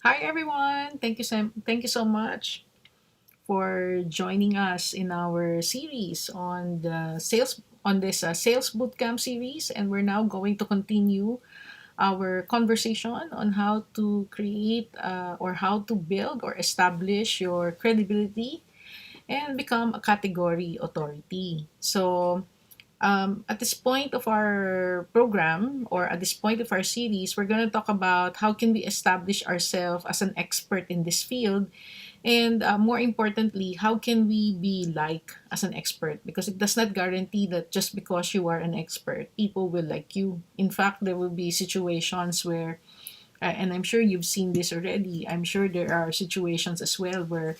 Hi everyone. Thank you so much for joining us in our series on the sales on this sales bootcamp series, and we're now going to continue our conversation on how to create or how to build or establish your credibility and become a category authority. So at this point of our program, or at this point of our series, we're going to talk about how can we establish ourselves as an expert in this field, and more importantly, how can we be like as an expert, because it does not guarantee that just because you are an expert people will like you. In fact, there will be situations where and I'm sure you've seen this already. I'm sure there are situations as well where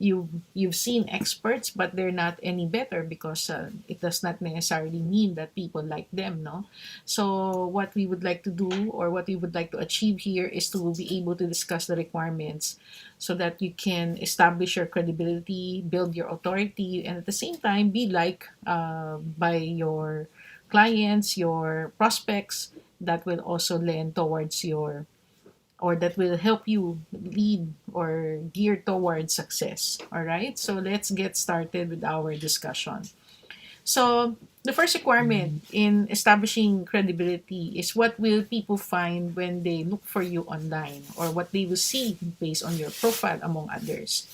you've seen experts, but they're not any better, because it does not necessarily mean that people like them, no. So what we would like to do, or what we would like to achieve here, is to be able to discuss the requirements so that you can establish your credibility, build your authority, and at the same time be liked by your clients, your prospects, that will also lend towards your, or that will help you lead or gear towards success. All right, so let's get started with our discussion. So, the first requirement in establishing credibility is what will people find when they look for you online, or what they will see based on your profile, among others.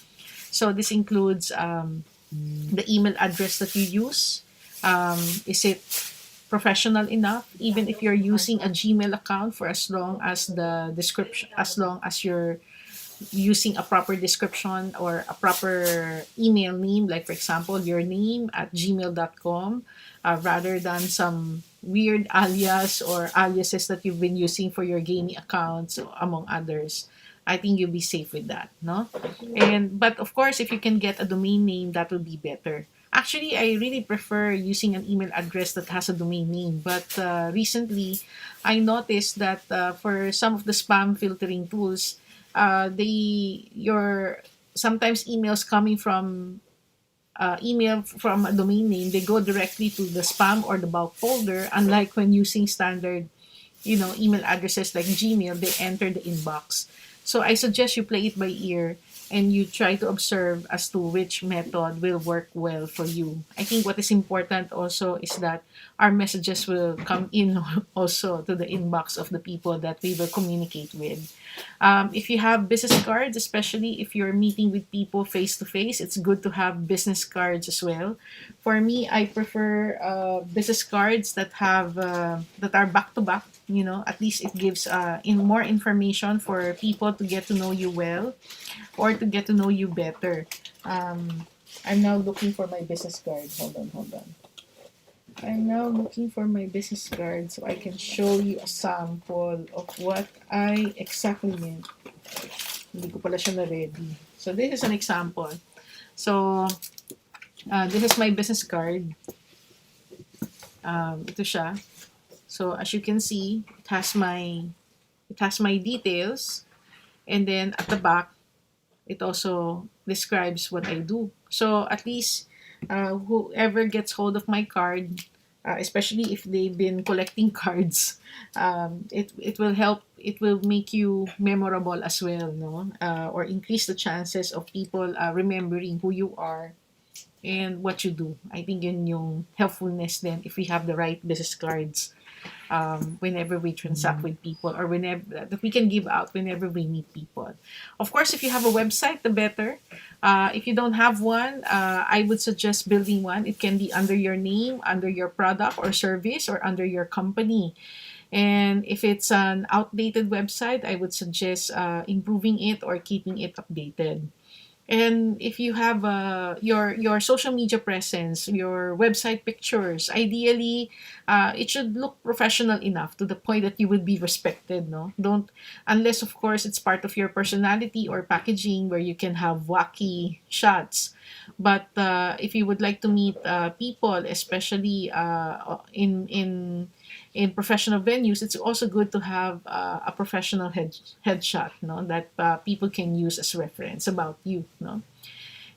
So, this includes the email address that you use. Is it professional enough, even if you're using a Gmail account, for as long as the description, as long as you're using a proper description or a proper email name, like for example your name at gmail.com, rather than some weird alias or aliases that you've been using for your gaming accounts, among others. I think you'll be safe with that, no? And but of course, if you can get a domain name, that will be better. Actually, I really prefer using an email address that has a domain name. But recently, I noticed that for some of the spam filtering tools, they your sometimes emails coming from email from a domain name, they go directly to the spam or the bulk folder. Unlike when using standard, email addresses like Gmail, they enter the inbox. So I suggest you play it by ear, and you try to observe as to which method will work well for you. I think what is important also is that our messages will come in also to the inbox of the people that we will communicate with. If you have business cards, especially if you're meeting with people face to face, it's good to have business cards as well. For me, I prefer business cards that are back to back. At least it gives in more information for people to get to know you well, or to get to know you better. I'm now looking for my business card. Hold on. I'm now looking for my business card so I can show you a sample of what I exactly meant. Hindi ko pala siya na-ready. So, this is an example. So, this is my business card. Ito siya. So, as you can see, it has my details, and then at the back, it also describes what I do. So, at least whoever gets hold of my card, especially if they've been collecting cards, it will help. It will make you memorable as well, no? Or increase the chances of people remembering who you are and what you do. I think yun yung helpfulness then, if we have the right business cards whenever we transact with people, or whenever that we can give out whenever we meet people. Of course, if you have a website, the better. If you don't have one, I would suggest building one. It can be under your name, under your product or service, or under your company. And if it's an outdated website, I would suggest improving it or keeping it updated. And if you have your social media presence, your website pictures, ideally, it should look professional enough to the point that you would be respected. No, don't, unless of course it's part of your personality or packaging where you can have wacky shots. But if you would like to meet people, especially in professional venues, it's also good to have a professional headshot, no, that people can use as reference about you, no.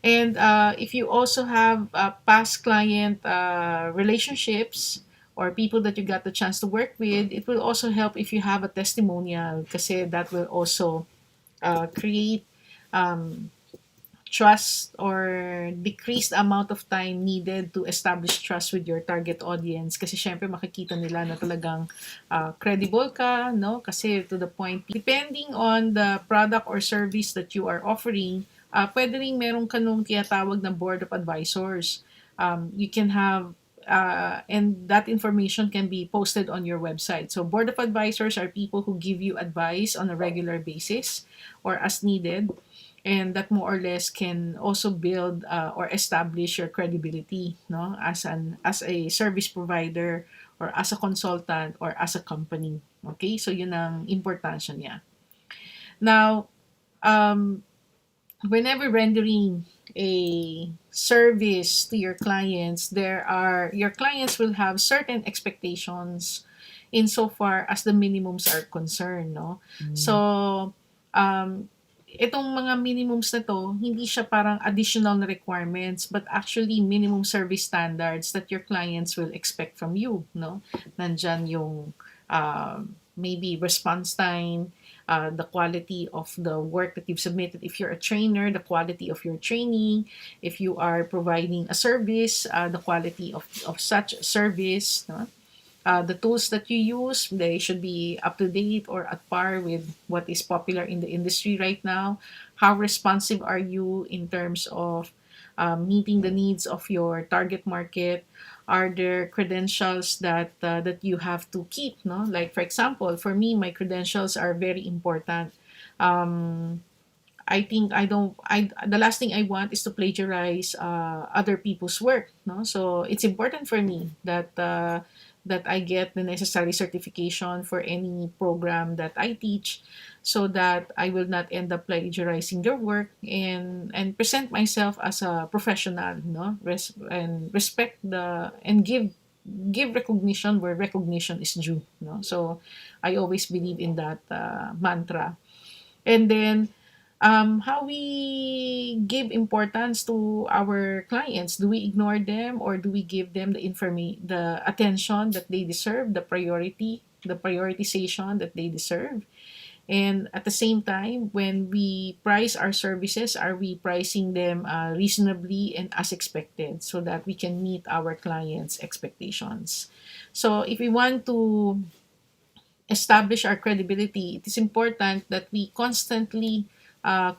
And if you also have past client relationships, or people that you got the chance to work with, it will also help if you have a testimonial, because that will also create um, trust or decrease the amount of time needed to establish trust with your target audience kasi syempre makikita nila na talagang credible ka, no? Kasi to the point, depending on the product or service that you are offering, pwede rin meron ka nung tinatawag na board of advisors. You can have and that information can be posted on your website. So board of advisors are people who give you advice on a regular basis or as needed, and that more or less can also build or establish your credibility, no, as a service provider or as a consultant or as a company. Okay, so yun ang importansya niya. Now, um, whenever rendering a service to your clients, your clients will have certain expectations insofar as the minimums are concerned, no? So, um, itong mga minimums na to, hindi siya parang additional na requirements, but actually minimum service standards that your clients will expect from you, no? Nandyan yung maybe response time, the quality of the work that you've submitted. If you're a trainer, the quality of your training. If you are providing a service, the quality of such service. No? The tools that you use, they should be up to date or at par with what is popular in the industry right now. How responsive are you in terms of meeting the needs of your target market? Are there credentials that you have to keep? No, like for example, for me, my credentials are very important. Um, I think I don't I the last thing I want is to plagiarize other people's work, no? So it's important for me that I get the necessary certification for any program that I teach so that I will not end up plagiarizing their work and present myself as a professional, no? And respect the and give recognition where recognition is due, no? So I always believe in that mantra. And then how we give importance to our clients. Do we ignore them or do we give them the attention that they deserve, the prioritization that they deserve? And at the same time, when we price our services, are we pricing them reasonably and as expected so that we can meet our clients' expectations? So if we want to establish our credibility, it is important that we constantly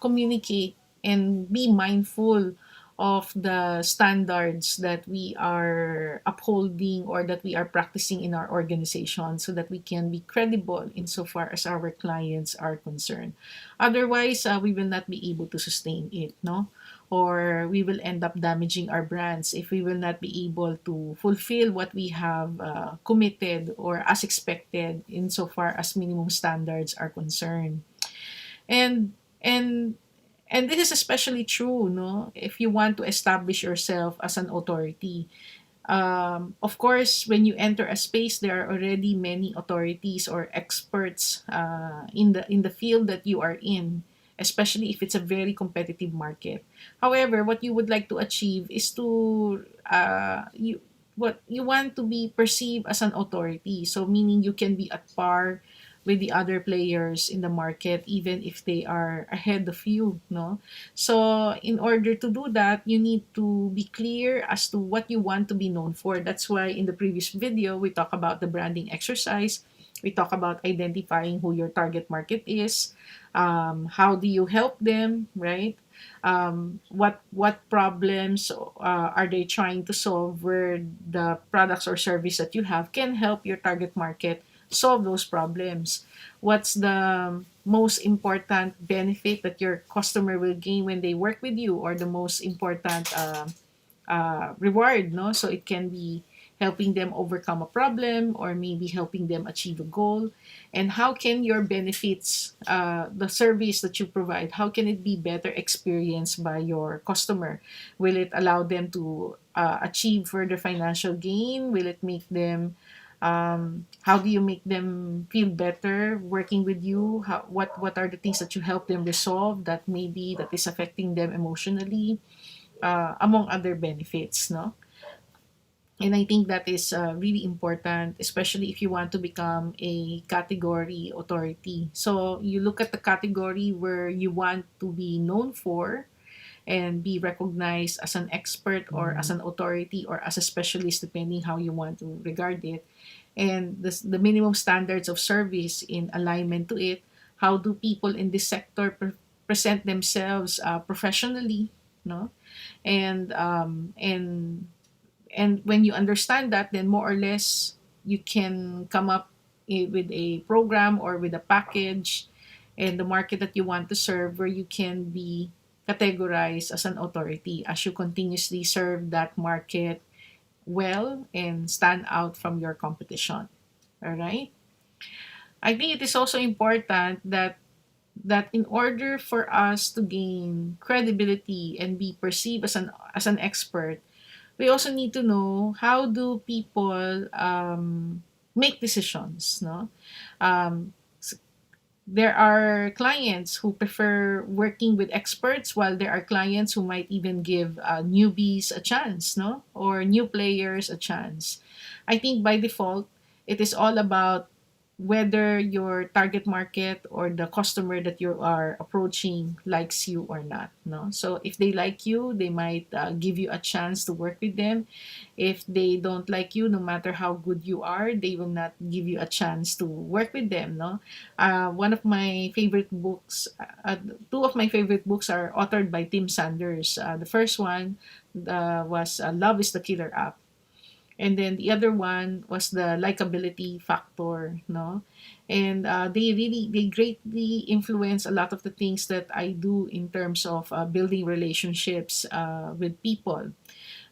communicate and be mindful of the standards that we are upholding or that we are practicing in our organization so that we can be credible insofar as our clients are concerned. Otherwise, we will not be able to sustain it, no? Or we will end up damaging our brands if we will not be able to fulfill what we have committed or as expected insofar as minimum standards are concerned. And and and this is especially true, no, if you want to establish yourself as an authority. Of course, when you enter a space, there are already many authorities or experts in the field that you are in, especially if it's a very competitive market. However, what you would like to achieve is to what you want to be perceived as an authority. So meaning you can be at par with the other players in the market even if they are ahead of you, no? So in order to do that, you need to be clear as to what you want to be known for. That's why in the previous video we talk about the branding exercise. We talk about identifying who your target market is. How do you help them, right? What problems are they trying to solve where the products or service that you have can help your target market solve those problems? What's the most important benefit that your customer will gain when they work with you, or the most important reward, no? So it can be helping them overcome a problem or maybe helping them achieve a goal. And how can your benefits, the service that you provide, how can it be better experienced by your customer? Will it allow them to achieve further financial gain? Will it make them how do you make them feel better working with you? What are the things that you help them resolve that maybe that is affecting them emotionally, among other benefits, no? And I think that is really important, especially if you want to become a category authority. So you look at the category where you want to be known for and be recognized as an expert or as an authority or as a specialist, depending how you want to regard it. And the minimum standards of service in alignment to it. How do people in this sector present themselves professionally? No, and when you understand that, then more or less you can come up with a program or with a package and the market that you want to serve, where you can be categorized as an authority as you continuously serve that market well and stand out from your competition. All right. I think it is also important that in order for us to gain credibility and be perceived as an expert, we also need to know how do people make decisions. No, um, there are clients who prefer working with experts, while there are clients who might even give newbies a chance, no, or new players a chance. I think by default, it is all about whether your target market or the customer that you are approaching likes you or not. No, so if they like you, they might give you a chance to work with them. If they don't like you, no matter how good you are, they will not give you a chance to work with them. No, one of my favorite books, two of my favorite books are authored by Tim Sanders. The first one was Love is the Killer App. And then the other one was the likability factor, no? And they greatly influence a lot of the things that I do in terms of building relationships with people.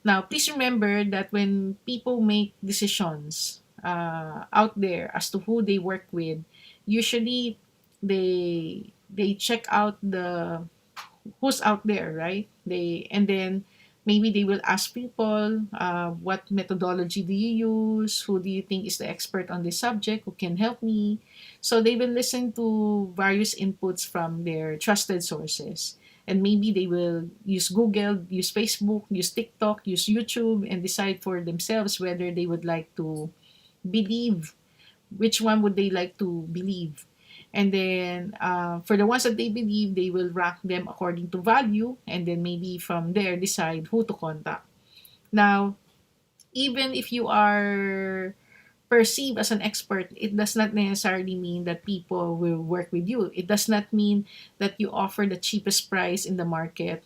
Now, please remember that when people make decisions out there as to who they work with, usually they check out the who's out there, right? They and then maybe they will ask people, what methodology do you use? Who do you think is the expert on this subject? Who can help me? So they will listen to various inputs from their trusted sources. And maybe they will use Google, use Facebook, use TikTok, use YouTube, and decide for themselves whether they would like to believe, which one would they like to believe. And then for the ones that they believe, they will rank them according to value, and then maybe from there decide who to contact. Now, even if you are perceived as an expert, it does not necessarily mean that people will work with you. It does not mean that you offer the cheapest price in the market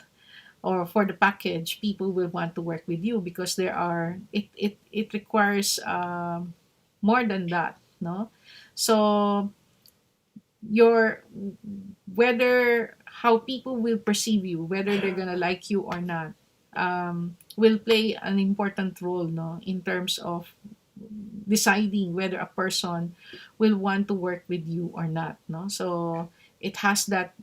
or for the package, people will want to work with you, because it requires more than that. No, so your whether how people will perceive you, whether they're gonna like you or not, will play an important role, no, in terms of deciding whether a person will want to work with you or not. No, so it has that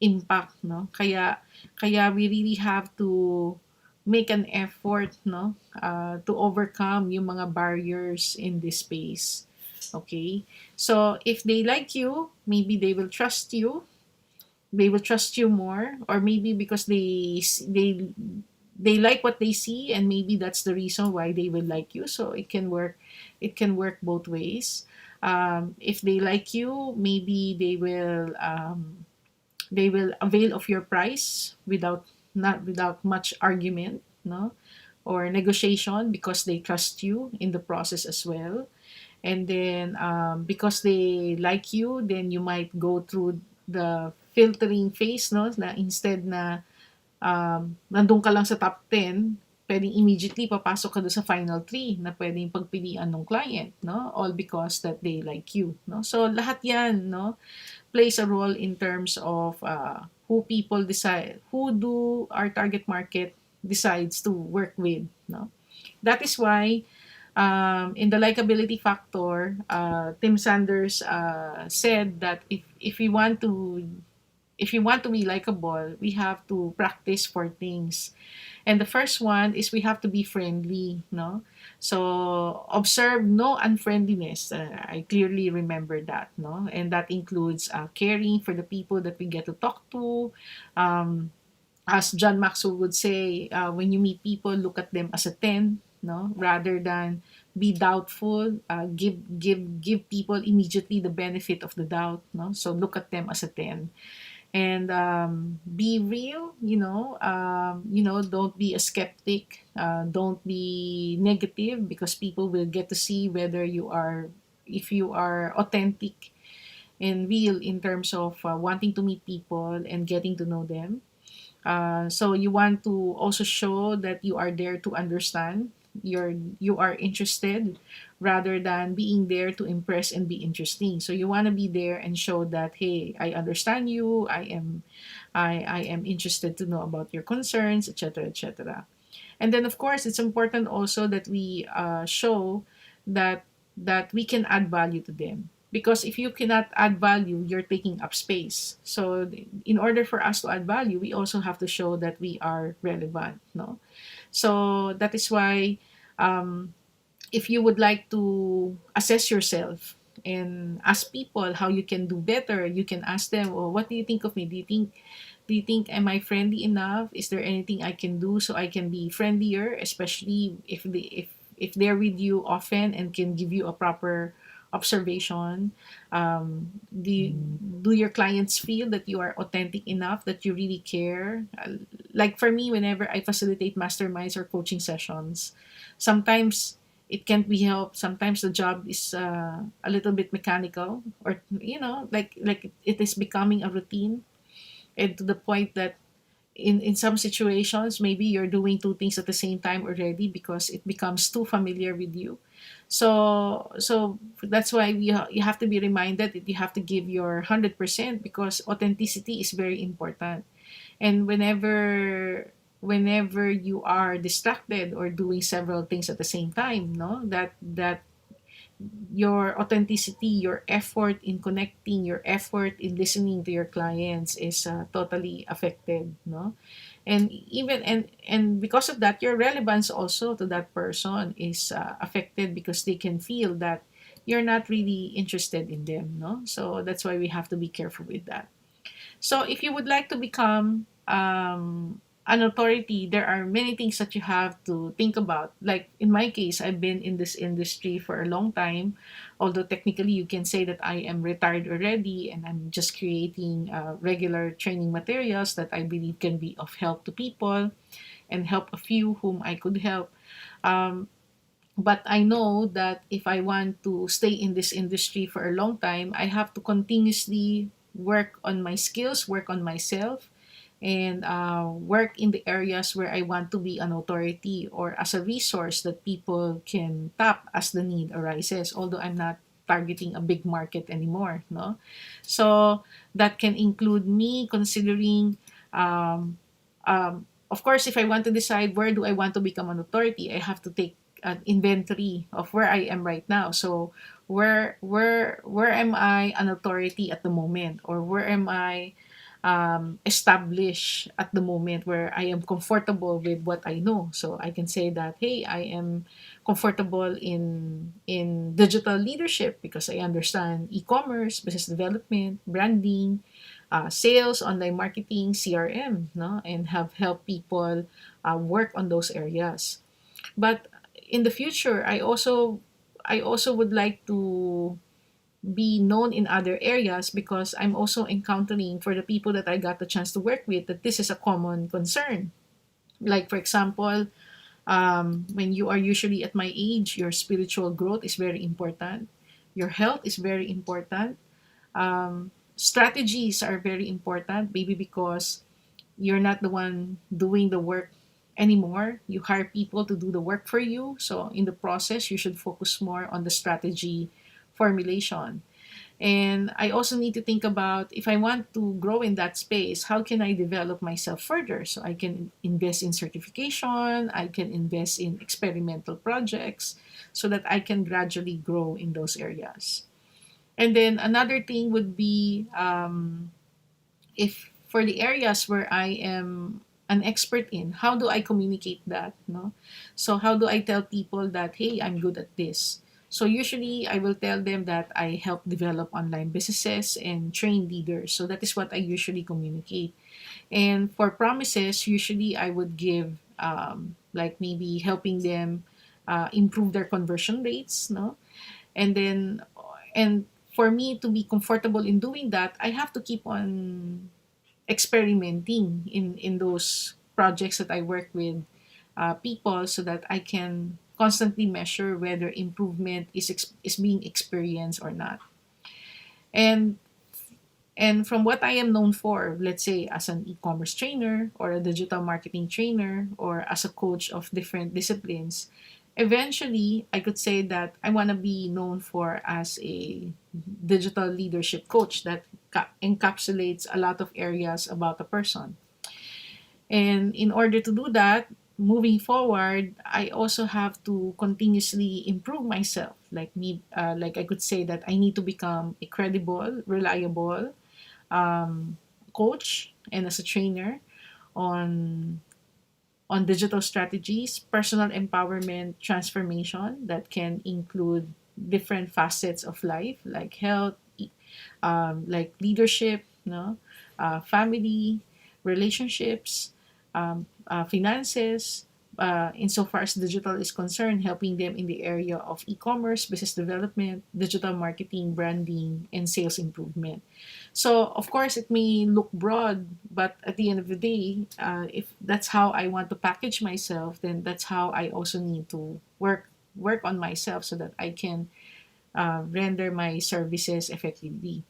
impact. No, kaya we really have to make an effort, no, to overcome yung mga barriers in this space. Okay, so if they like you, maybe they will trust you more, or maybe because they like what they see, and maybe that's the reason why they will like you. So it can work both ways. If they like you, maybe they will avail of your price without not without much argument, no, or negotiation, because they trust you in the process as well. And then because they like you, then you might go through the filtering phase, no, na instead na nandun ka lang sa top 10, pwedeng immediately papasok ka doon sa final 3 na pwedeng pagpilian ng client, no, all because that they like you, no. So lahat yan, no, plays a role in terms of who people decide, who do our target market decides to work with, no. That is why in the likability factor, Tim Sanders said that if we want to be likable, we have to practice four things. And the first one is we have to be friendly, no? So observe no unfriendliness. I clearly remember that, no? And that includes caring for the people that we get to talk to. As John Maxwell would say, when you meet people, look at them as a 10, no, rather than be doubtful. Give people immediately the benefit of the doubt, no. So look at them as a 10, and be real, don't be a skeptic, don't be negative, because people will get to see whether you are, if you are authentic and real in terms of wanting to meet people and getting to know them. So you want to also show that you are there to understand. You are interested, rather than being there to impress and be interesting. So you want to be there and show that, hey, I understand you. I am interested to know about your concerns, etc., etc. And then, of course, it's important also that we show that we can add value to them. Because if you cannot add value, you're taking up space. So in order for us to add value, we also have to show that we are relevant. No, so that is why, um, if you would like to assess yourself and ask people how you can do better, you can ask them, "Oh, what do you think of me? Do you think am I friendly enough? Is there anything I can do so I can be friendlier, especially if they're with you often and can give you a proper observation? Do your clients feel that you are authentic enough, that you really care? Like for me, whenever I facilitate masterminds or coaching sessions, sometimes it can't be helped. Sometimes the job is a little bit mechanical, or like it is becoming a routine, and to the point that in some situations maybe you're doing two things at the same time already, because it becomes too familiar with you. So that's why you have to be reminded that you have to give your 100%, because authenticity is very important. And whenever you are distracted or doing several things at the same time, no, that your authenticity, your effort in connecting, your effort in listening to your clients is totally affected, no? And even and because of that, your relevance also to that person is affected, because they can feel that you're not really interested in them, no? So that's why we have to be careful with that. So if you would like to become an authority, there are many things that you have to think about. Like in my case, I've been in this industry for a long time, although technically you can say that I am retired already, and I'm just creating regular training materials that I believe can be of help to people and help a few whom I could help. Um, but I know that if I want to stay in this industry for a long time, I have to continuously work on my skills, work on myself, and work in the areas where I want to be an authority or as a resource that people can tap as the need arises. Although I'm not targeting a big market anymore, no. So that can include me considering, um, of course, if I want to decide where do I want to become an authority, I have to take an inventory of where I am right now. So where am I an authority at the moment, or where am I established at the moment, where I am comfortable with what I know. So I can say that, hey, I am comfortable in digital leadership because I understand e-commerce, business development, branding, sales, online marketing, CRM, no, and have helped people work on those areas. But in the future, I also would like to be known in other areas, because I'm also encountering, for the people that I got the chance to work with, that this is a common concern. Like for example, when you are usually at my age, your spiritual growth is very important. Your health is very important. Strategies are very important, maybe because you're not the one doing the work anymore. You hire people to do the work for you. So in the process, you should focus more on the strategy formulation. And I also need to think about, if I want to grow in that space, how can I develop myself further? So I can invest in certification, I can invest in experimental projects so that I can gradually grow in those areas. And then another thing would be, if for the areas where I am an expert in, how do I communicate that? No, so how do I tell people that, hey, I'm good at this? So usually I will tell them that I help develop online businesses and train leaders. So that is what I usually communicate. And for promises, usually I would give, like maybe helping them improve their conversion rates, no? And then, and for me to be comfortable in doing that, I have to keep on experimenting in those projects that I work with people, so that I can constantly measure whether improvement is being experienced or not. And from what I am known for, let's say as an e-commerce trainer or a digital marketing trainer or as a coach of different disciplines, eventually I could say that I want to be known for as a digital leadership coach that encapsulates a lot of areas about a person. And in order to do that, moving forward, I also have to continuously improve myself. Like I could say that I need to become a credible, reliable um, coach and as a trainer on digital strategies, personal empowerment, transformation that can include different facets of life like health, like leadership, no, family, relationships, finances. Insofar as digital is concerned, helping them in the area of e-commerce, business development, digital marketing, branding, and sales improvement. So, of course, it may look broad, but at the end of the day, if that's how I want to package myself, then that's how I also need to work on myself so that I can render my services effectively.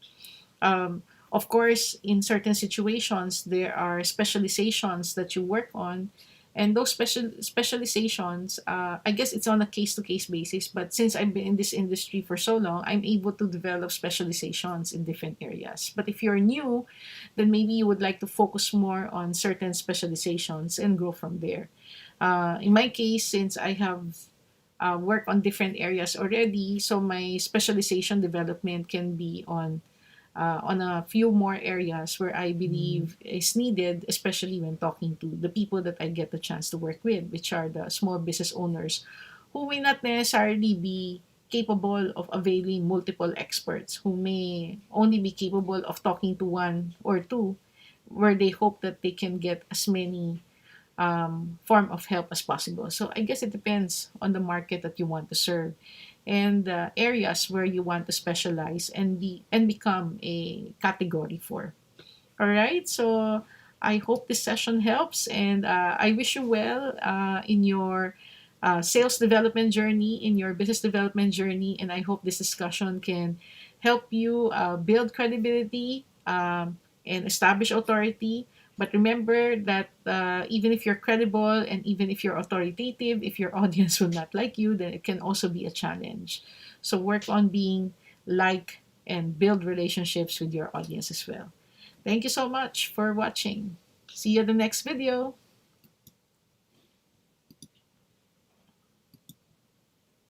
Of course, in certain situations, there are specializations that you work on, and those specializations, I guess it's on a case to case basis. But since I've been in this industry for so long, I'm able to develop specializations in different areas. But if you're new, then maybe you would like to focus more on certain specializations and grow from there. In my case, since I have worked on different areas already, so my specialization development can be on a few more areas where I believe is needed, especially when talking to the people that I get the chance to work with, which are the small business owners who may not necessarily be capable of availing multiple experts, who may only be capable of talking to one or two, where they hope that they can get as many form of help as possible. So I guess it depends on the market that you want to serve and the areas where you want to specialize and become a category for. All right. So I hope this session helps, and I wish you well in your sales development journey, in your business development journey, and I hope this discussion can help you build credibility and establish authority. But remember that even if you're credible and even if you're authoritative, if your audience will not like you, then it can also be a challenge. So work on being like and build relationships with your audience as well. Thank you so much for watching. See you in the next video.